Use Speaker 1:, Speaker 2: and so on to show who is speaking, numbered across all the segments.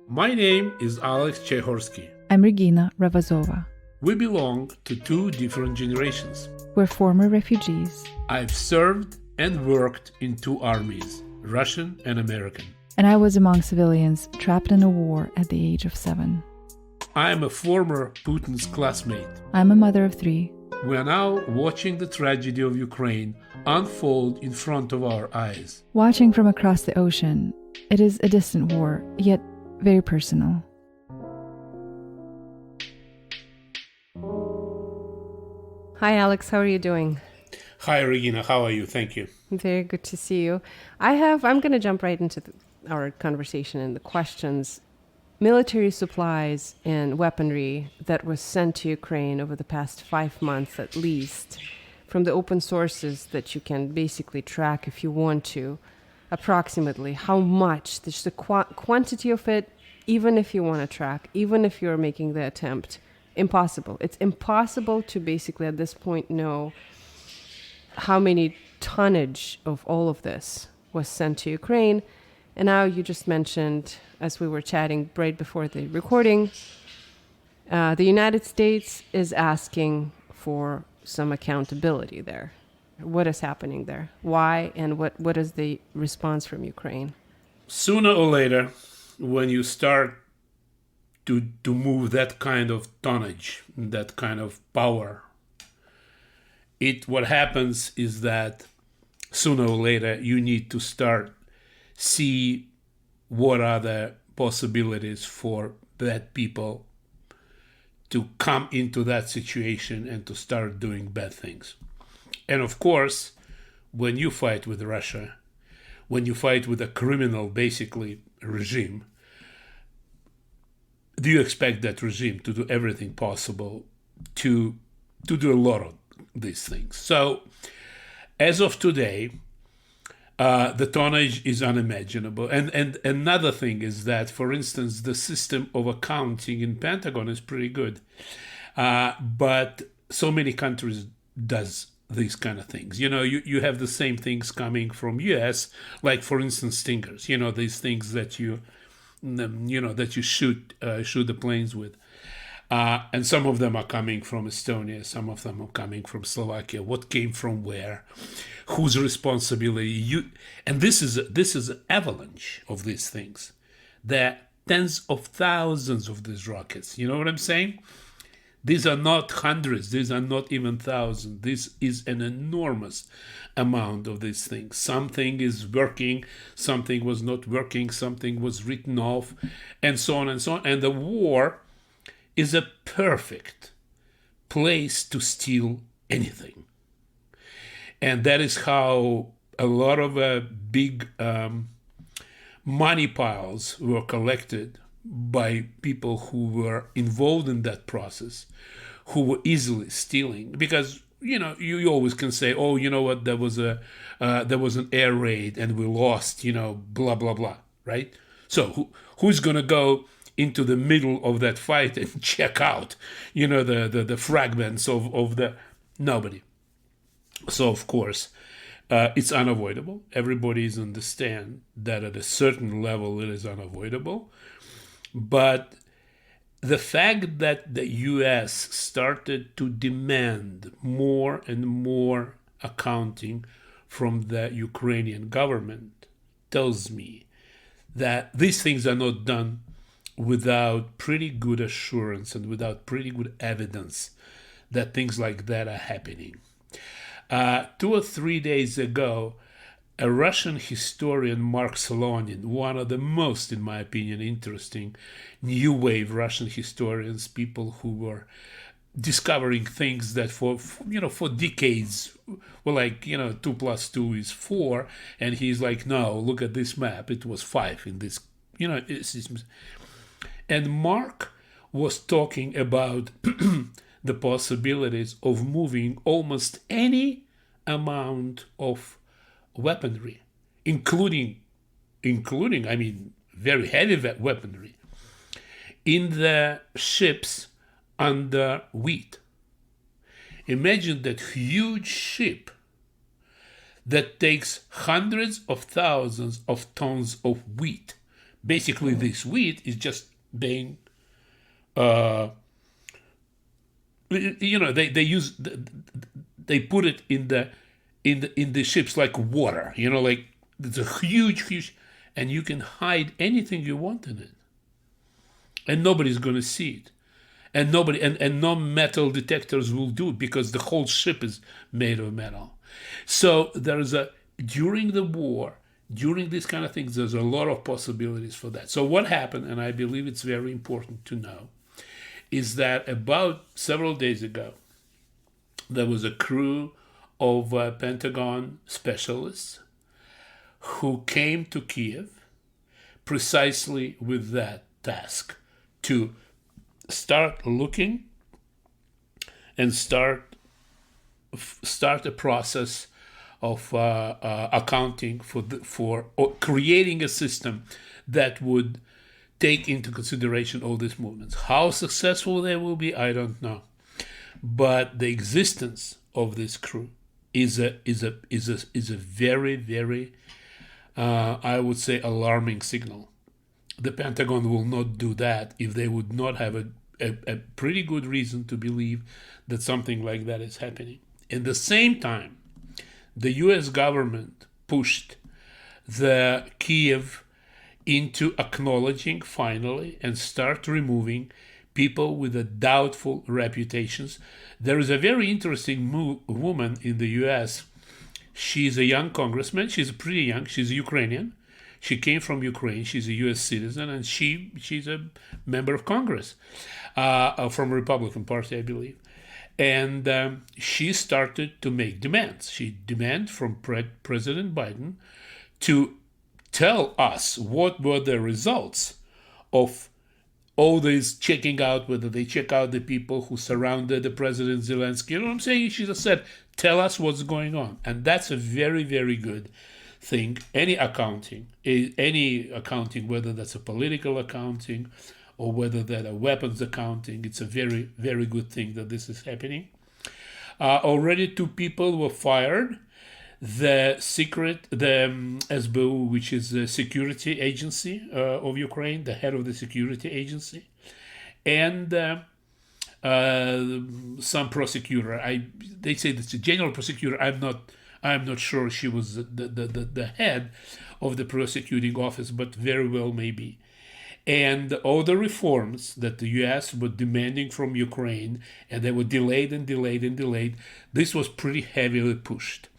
Speaker 1: My name is Alex Chehorsky.
Speaker 2: I'm Regina Ravazova.
Speaker 1: We belong to two different generations.
Speaker 2: We're former refugees.
Speaker 1: I've served and worked in two armies, Russian and American.
Speaker 2: And I was among civilians trapped in a war at the age of 7.
Speaker 1: I am a former Putin's classmate.
Speaker 2: I'm a mother of 3.
Speaker 1: We are now watching the tragedy of Ukraine unfold in front of our eyes.
Speaker 2: Watching from across the ocean, it is a distant war, yet very personal.
Speaker 3: Hi, Alex. How are you doing?
Speaker 1: Hi, Regina. How are you? Thank you.
Speaker 3: Very good to see you. I'm going to jump right into our conversation and the questions. Military supplies and weaponry that was sent to Ukraine over the past 5 months at least, from the open sources that you can basically track if you want to, approximately how much, the quantity of it, even if you want to track, even if you're making the attempt, impossible. It's impossible to basically at this point know how many tonnage of all of this was sent to Ukraine. And now you just mentioned, as we were chatting right before the recording, the United States is asking for some accountability there. What is happening there? Why? And what is the response from Ukraine?
Speaker 1: Sooner or later, when you start to move that kind of tonnage, that kind of power, what happens is that sooner or later you need to start see what are the possibilities for that people to come into that situation and to start doing bad things. And of course, when you fight with Russia, when you fight with a criminal, basically, regime, do you expect that regime to do everything possible to do a lot of these things? So, as of today, the tonnage is unimaginable. And another thing is that, for instance, the system of accounting in Pentagon is pretty good. But so many countries does these kind of things. You know, you have the same things coming from US, like, for instance, Stingers, these things that you shoot the planes with. And some of them are coming from Estonia, some of them are coming from Slovakia. What came from where? Whose responsibility? And this is an avalanche of these things. There are tens of thousands of these rockets. You know what I'm saying? These are not hundreds. These are not even thousands. This is an enormous amount of these things. Something is working, something was not working, something was written off, and so on and so on. And the war is a perfect place to steal anything. And that is how a lot of big money piles were collected by people who were involved in that process, who were easily stealing. Because, you always can say, oh, you know what, there was an air raid and we lost, blah, blah, blah, right? So who's going to go into the middle of that fight and check out, the fragments of the... Nobody. So, of course, it's unavoidable. Everybody's understand that at a certain level it is unavoidable. But the fact that the US started to demand more and more accounting from the Ukrainian government tells me that these things are not done without pretty good assurance and without pretty good evidence that things like that are happening. 2 or 3 days ago, a Russian historian, Mark Solonin, one of the most, in my opinion, interesting new wave Russian historians, people who were discovering things that for decades were like, 2 + 2 is 4, and he's like, no, look at this map, it was 5 in this, and Mark was talking about the possibilities of moving almost any amount of weaponry, including, very heavy weaponry, in the ships under wheat. Imagine that huge ship that takes hundreds of thousands of tons of wheat Basically, this wheat is just being, uh, they put it in the ships like water. Like it's a huge, and you can hide anything you want in it, and nobody's going to see it, and nobody and no metal detectors will do it because the whole ship is made of metal. So during the war, during these kind of things, there's a lot of possibilities for that. So what happened, and I believe it's very important to know, is that about several days ago, there was a crew of Pentagon specialists who came to Kiev precisely with that task, to start looking and start a process of accounting for creating a system that would take into consideration all these movements. How successful they will be, I don't know. But the existence of this crew is a very, very, I would say, alarming signal. The Pentagon will not do that if they would not have a pretty good reason to believe that something like that is happening. At the same time, the U.S. government pushed the Kiev into acknowledging finally and start removing people with a doubtful reputations. There is a very interesting woman in the U.S. She's a young congressman. She's pretty young. She's Ukrainian. She came from Ukraine. She's a U.S. citizen, and she's a member of Congress from Republican Party, I believe. And she started to make demands. She demanded from President Biden to tell us what were the results of all this checking out, whether they check out the people who surrounded the President Zelensky. You know what I'm saying? She just said, tell us what's going on. And that's a very, very good thing. Any accounting, whether that's a political accounting or whether that's a weapons accounting, it's a very, very good thing that this is happening. Already 2 people were fired. The SBU, which is the security agency of Ukraine, the head of the security agency, and some prosecutor. They say it's a general prosecutor. I'm not sure she was the head of the prosecuting office, but very well maybe. And all the reforms that the U.S. were demanding from Ukraine, and they were delayed, this was pretty heavily pushed.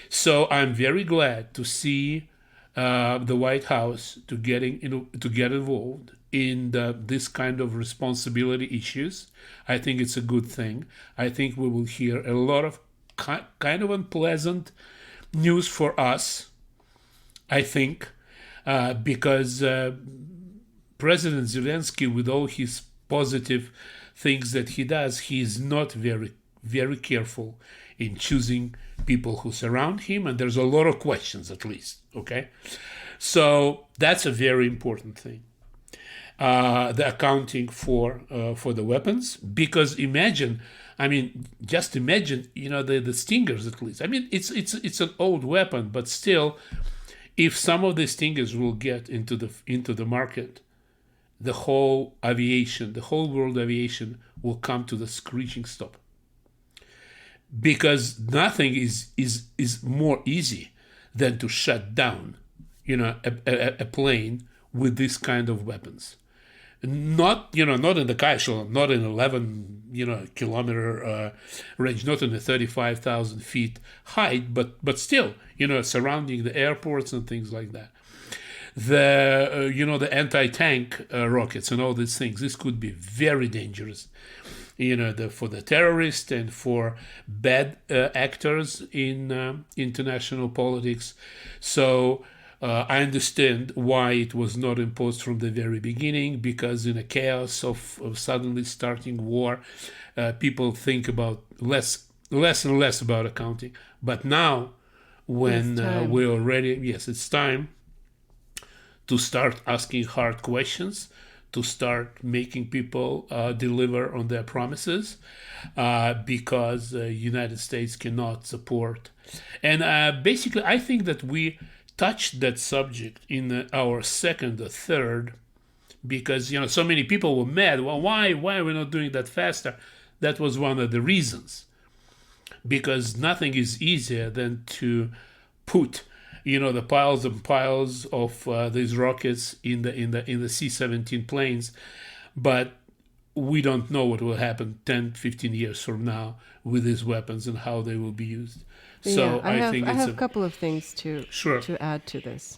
Speaker 1: So I'm very glad to see the White House to get involved in this kind of responsibility issues. I think it's a good thing. I think we will hear a lot of kind of unpleasant news for us, I think, because President Zelensky, with all his positive things that he does, he is not very, very careful in choosing people who surround him, and there's a lot of questions, at least, okay? So that's a very important thing. The accounting for the weapons, because just imagine, the Stingers, at least. I mean, it's an old weapon, but still, if some of the Stingers will get into the market, the whole world aviation will come to the screeching stop. Because nothing is more easy than to shut down, a plane with this kind of weapons. Not in the Kaishal, not in 11, kilometer range, not in the 35,000 feet height, but still, surrounding the airports and things like that. The anti-tank rockets and all these things. This could be very dangerous, for the terrorists and for bad actors in international politics. So I understand why it was not imposed from the very beginning, because in a chaos of suddenly starting war, people think about less and less about accounting. But now, when it's time to start asking hard questions, to start making people deliver on their promises, because the United States cannot support. And basically, I think that we touched that subject in our second or third, because so many people were mad. Well, why are we not doing that faster? That was one of the reasons, because nothing is easier than to put the piles and piles of these rockets in the C-17 planes, but we don't know what will happen 10, 15 years from now with these weapons and how they will be used. So
Speaker 3: I have a
Speaker 1: a
Speaker 3: couple of things to
Speaker 1: Sure.
Speaker 3: add to this.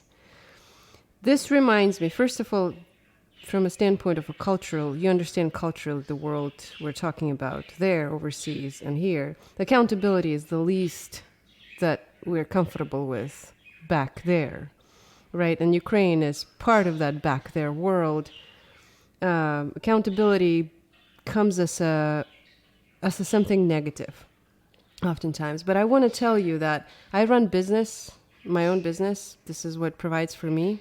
Speaker 3: This reminds me, first of all, from a standpoint of you understand culturally the world we're talking about there, overseas, and here. Accountability is the least that we're comfortable with back there, right? And Ukraine is part of that back there world. Accountability comes as something negative, oftentimes. But I want to tell you that I run my own business. This is what provides for me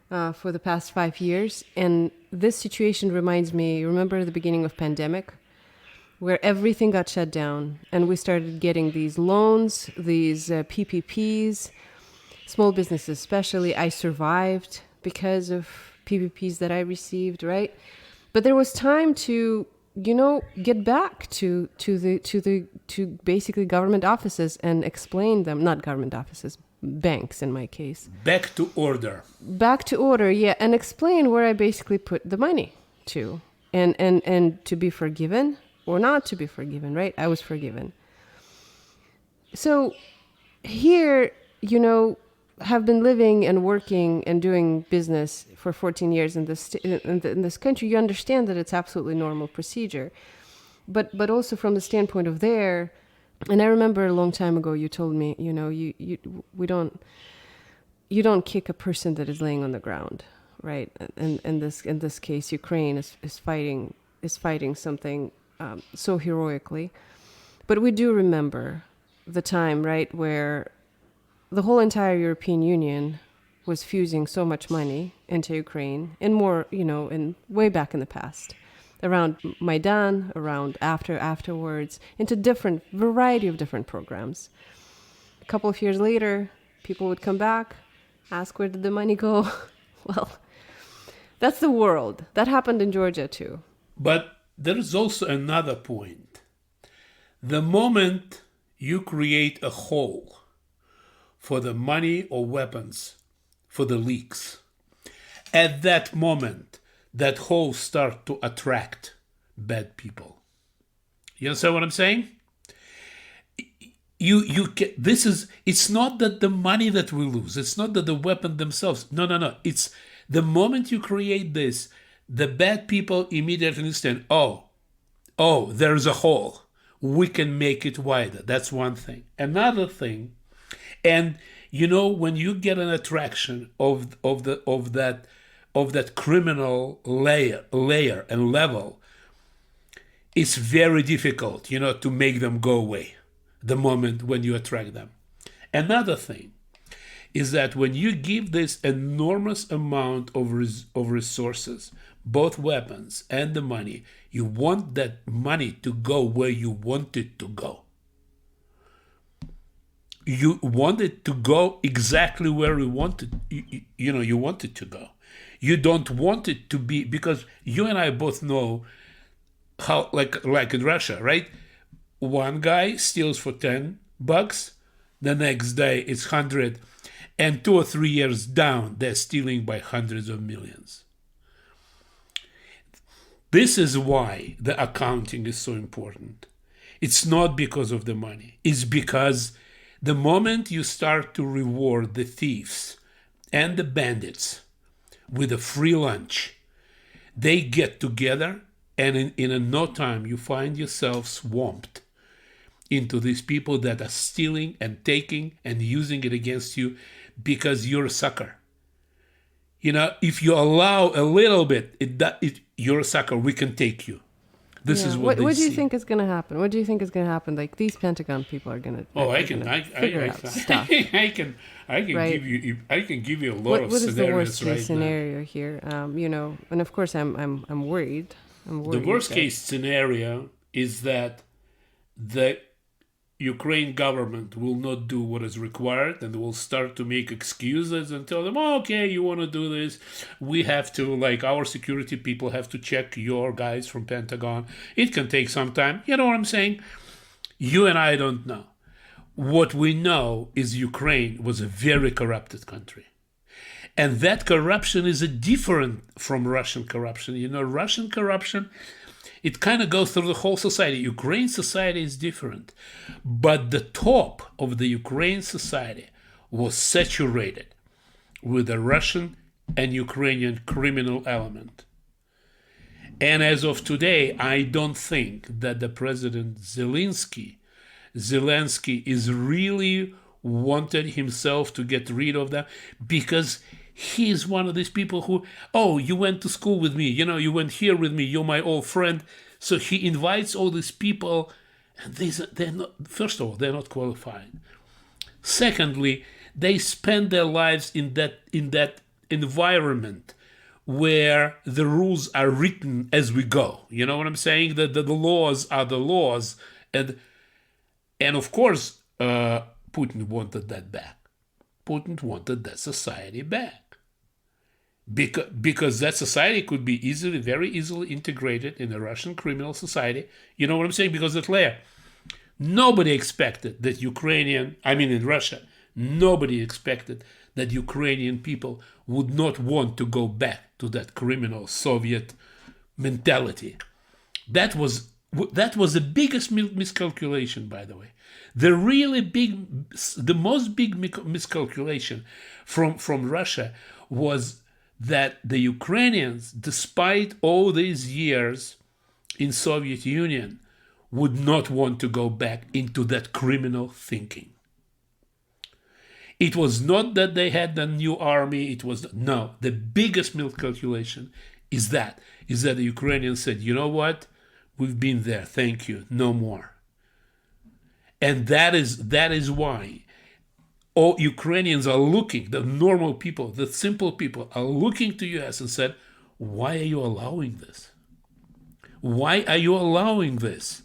Speaker 3: for the past 5 years. And this situation reminds me, remember the beginning of pandemic, where everything got shut down and we started getting these loans, these PPPs, small businesses especially. I survived because of PPPs that I received, right? But there was time to get back to basically government offices and explain them, not government offices, banks in my case.
Speaker 1: Back to order.
Speaker 3: Back to order, yeah, and explain where I basically put the money to, and to be forgiven or not to be forgiven, right? I was forgiven. So here, have been living and working and doing business for 14 years in this country. You understand that it's absolutely normal procedure, but also from the standpoint of there. And I remember a long time ago you told me, you don't kick a person that is laying on the ground, right? And in this case, Ukraine is fighting something so heroically, but we do remember the time, right, where the whole entire European Union was fusing so much money into Ukraine, and more, in way back in the past, around Maidan, around afterwards, into different variety of different programs. A couple of years later, people would come back, ask where did the money go? Well, that's the world. That happened in Georgia too.
Speaker 1: But there is also another point. The moment you create a hole for the money or weapons, for the leaks, at that moment, that hole starts to attract bad people. You understand what I'm saying? It's not that the money that we lose, it's not that the weapon themselves. No. It's the moment you create this, the bad people immediately understand, oh, there's a hole. We can make it wider. That's one thing. Another thing, and when you get an attraction of that criminal layer and level, it's very difficult, to make them go away the moment when you attract them. Another thing is that when you give this enormous amount of resources, both weapons and the money, you want that money to go where you want it to go. You want it to go exactly where you want it. You want it to go. You don't want it to be, because you and I both know how, like in Russia, right? One guy steals for $10, the next day it's 100, and 2 or 3 years down, they're stealing by hundreds of millions. This is why the accounting is so important. It's not because of the money. It's because the moment you start to reward the thieves and the bandits with a free lunch, they get together, and in no time you find yourself swamped into these people that are stealing and taking and using it against you because you're a sucker. If you allow a little bit, you're a sucker. We can take you. This is what
Speaker 3: do you think is going to happen? What do you think is going to happen? Like, these Pentagon people are going to.
Speaker 1: I can give you a lot of scenarios. What is the worst case
Speaker 3: scenario here? And of course I'm worried.
Speaker 1: The worst case scenario is that the Ukraine government will not do what is required and will start to make excuses and tell them, oh, okay, you want to do this, we have to, like, our security people have to check your guys from Pentagon. It can take some time. You know what I'm saying? You and I don't know. What we know is Ukraine was a very corrupted country. And that corruption is different from Russian corruption. You know, Russian corruption, it kind of goes through the whole society. Ukraine society is different. But the top of the Ukraine society was saturated with the Russian and Ukrainian criminal element. And as of today, I don't think that the President Zelensky is really wanted himself to get rid of them, because he's one of these people who, oh, you went to school with me, you know, you went here with me, you're my old friend. So he invites all these people, and they're not, first of all, they're not qualified. Secondly, they spend their lives in that environment where the rules are written as we go. You know what I'm saying? That the laws are the laws, and of course, Putin wanted that back. Putin wanted that society back. Because that society could be very easily integrated in the Russian criminal society. You know what I'm saying? Because that layer, nobody expected that in Russia, nobody expected that Ukrainian people would not want to go back to that criminal Soviet mentality. That was the biggest miscalculation, by the way. The most big miscalculation from Russia was that the Ukrainians, despite all these years in Soviet Union, would not want to go back into that criminal thinking. It was not that they had a new army. The biggest miscalculation is that the Ukrainians said, you know what? We've been there. Thank you. No more. And that is why all Ukrainians are looking, the normal people, the simple people are looking to US and said, why are you allowing this? Why are you allowing this?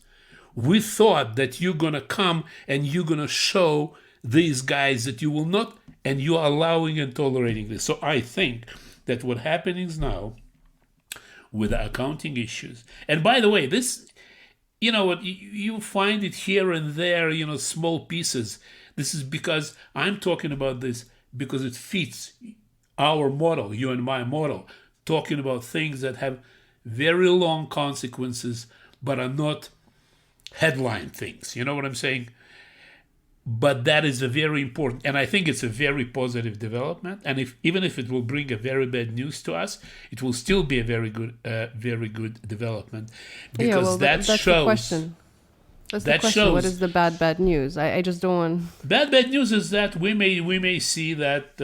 Speaker 1: We thought that you're going to come and you're going to show these guys that you will not, and you're allowing and tolerating this. So I think that what happens now with the accounting issues, and by the way, this, you know what, you find it here and there, you know, small pieces. This is because I'm talking about this because it fits our model, you and my model, talking about things that have very long consequences but are not headline things. You know what I'm saying? But that is a very important, and I think it's a very positive development. And even if it will bring a very bad news to us, it will still be a very good development, because
Speaker 3: that's
Speaker 1: shows.
Speaker 3: The question. That's the question.
Speaker 1: Shows,
Speaker 3: what is the bad news? I just don't want.
Speaker 1: Bad news is that we may see that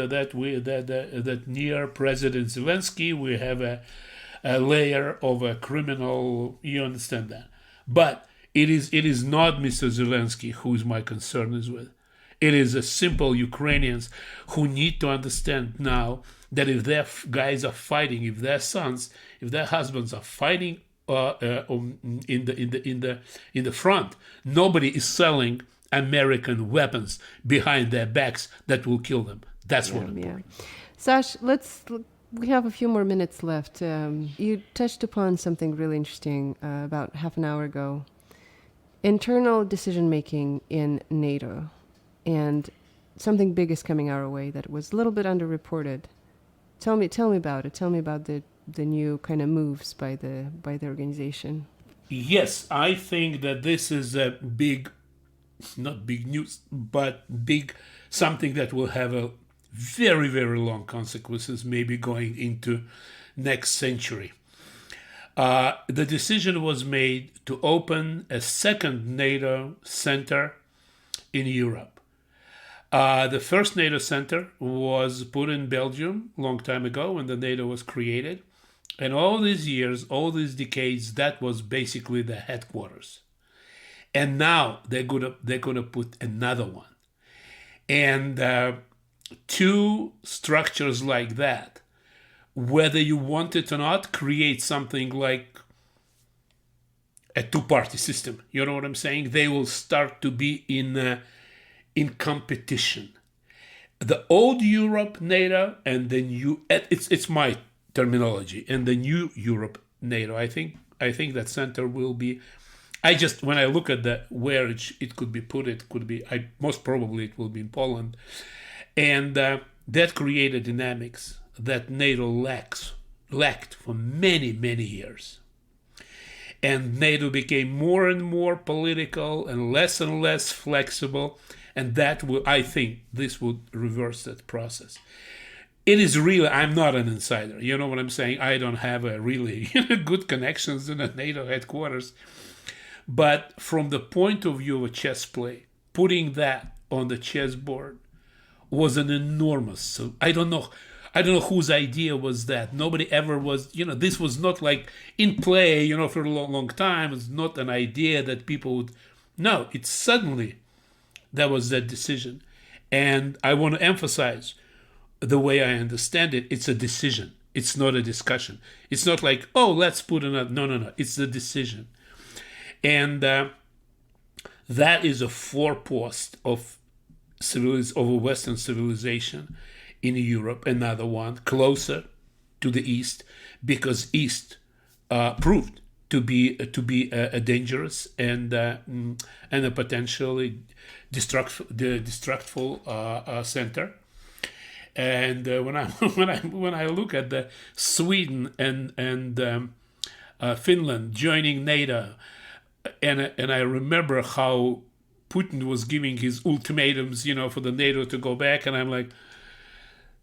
Speaker 1: near President Zelensky we have a layer of a criminal. You understand that, but. It is not Mr. Zelensky who my concern is with. It is the simple Ukrainians who need to understand now that if their guys are fighting, if their sons, if their husbands are fighting in the front, nobody is selling American weapons behind their backs that will kill them. That's what important.
Speaker 3: Sash, we have a few more minutes left. You touched upon something really interesting about half an hour ago. Internal decision-making in NATO, and something big is coming our way that was a little bit underreported. Tell me about it. Tell me about the new kind of moves by the organization.
Speaker 1: Yes, I think that this is a not big news, but something that will have a very, very long consequences, maybe going into next century. The decision was made to open a second NATO center in Europe. The first NATO center was put in Belgium a long time ago when the NATO was created. And all these years, all these decades, that was basically the headquarters. And now they're gonna put another one. And two structures like that, whether you want it or not, create something like a two-party system. You know what I'm saying? They will start to be in competition. The old Europe NATO and the new, it's my terminology, and the new Europe NATO. I think that center will be. When I look at where it could be put, it could be. Most probably it will be in Poland, and that created dynamics that NATO lacked for many years. And NATO became more and more political and less flexible, and I think this would reverse that process. It is really, I'm not an insider, you know what I'm saying? I don't have a really good connections in the NATO headquarters. But from the point of view of a chess play, putting that on the chessboard was an enormous, so I don't know whose idea was that. Nobody ever was, this was not like in play, for a long time. It's not an idea that people would, no, it's suddenly, that was that decision. And I want to emphasize, the way I understand it, it's a decision. It's not a discussion. It's not like, oh, let's put another, no, it's the decision. And that is a forepost of a Western civilization in Europe, another one closer to the East, because East proved to be a dangerous and a potentially destructful center. And when I look at the Sweden and Finland joining NATO, and I remember how Putin was giving his ultimatums, for the NATO to go back, and I'm like,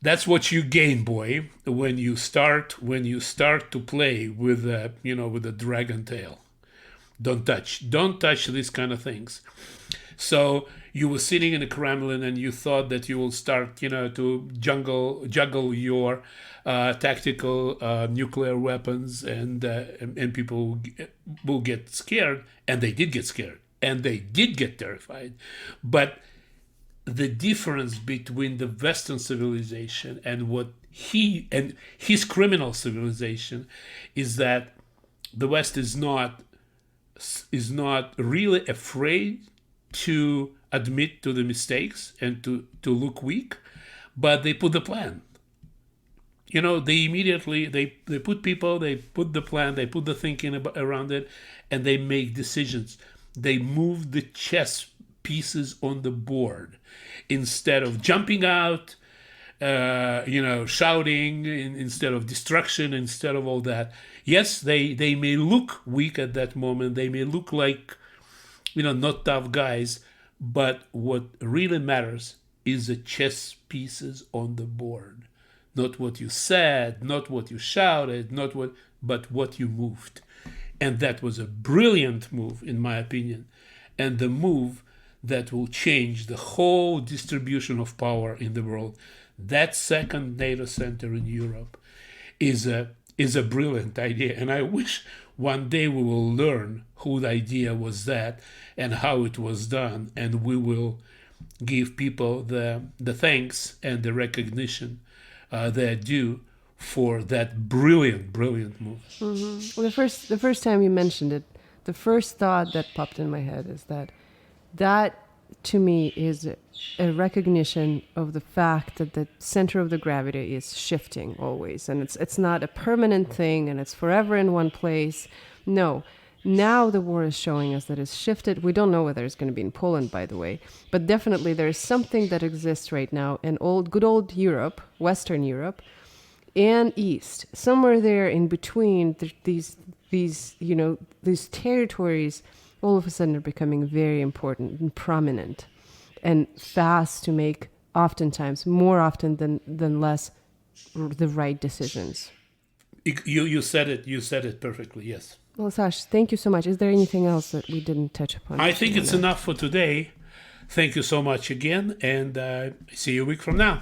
Speaker 1: that's what you gain, boy, when you start to play with the dragon tail. Don't touch these kind of things. So you were sitting in the Kremlin and you thought that you will start, to juggle your tactical nuclear weapons, and people will get scared, and they did get scared, and they did get terrified. But the difference between the Western civilization and his criminal civilization is that the West is not really afraid to admit to the mistakes and to look weak, but they put the plan. They immediately they put people, they put the plan, they put the thinking around it, and they make decisions. They move the chess pieces on the board instead of jumping out, shouting, instead of destruction, instead of all that. Yes, they may look weak at that moment. They may look like, not tough guys, but what really matters is the chess pieces on the board. Not what you said, not what you shouted, but what you moved. And that was a brilliant move, in my opinion, and the move that will change the whole distribution of power in the world. That second NATO center in Europe is a brilliant idea, and I wish one day we will learn whose idea was that and how it was done, and we will give people the thanks and the recognition they're due for that brilliant move.
Speaker 3: Mm-hmm. Well, the first time you mentioned it, the first thought that popped in my head is that to me is a recognition of the fact that the center of the gravity is shifting always, and it's not a permanent thing and it's forever in one place. No, now the war is showing us that it's shifted. We don't know whether it's going to be in Poland, by the way, but definitely there is something that exists right now in good old Europe, Western Europe, and East, somewhere there in between. These territories all of a sudden are becoming very important and prominent and fast to make, oftentimes, more often than less, the right decisions.
Speaker 1: You said it perfectly, yes.
Speaker 3: Well, Sash, thank you so much. Is there anything else that we didn't touch upon?
Speaker 1: I think it's enough for today. Thank you so much again, and see you a week from now.